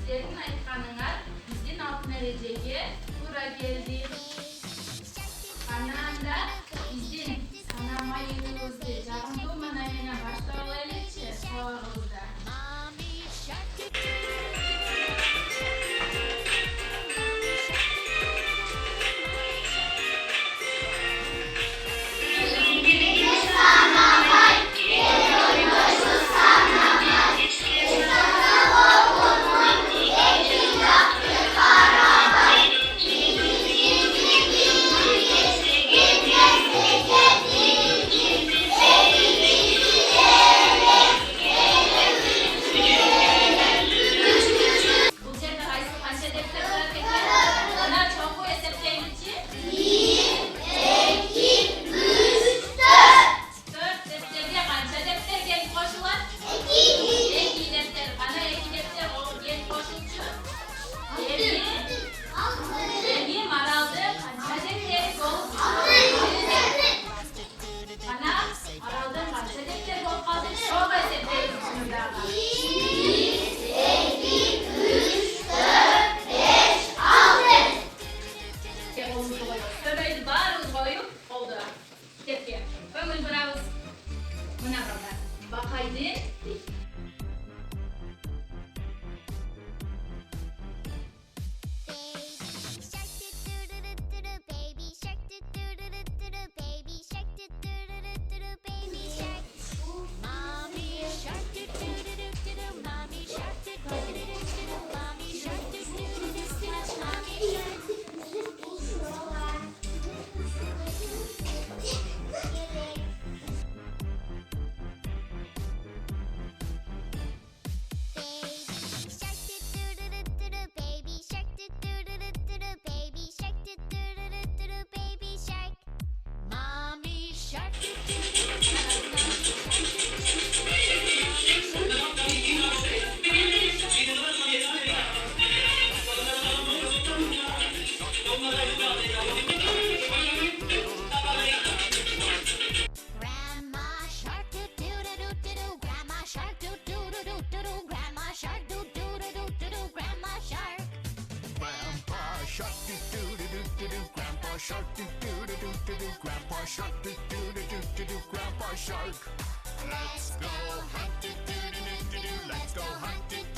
Sizlerin aytkanыңар биздин алтын эрежеге туура келди. Анда биздин санамайыбызды жагымдуу маанай менен баштап алайлычы сабагыбызды. Shark, do do do do do do. Grandpa Shark, do do do do do do. Grandpa Shark. Let's go hunt, do do do do do. Let's go hunt, do.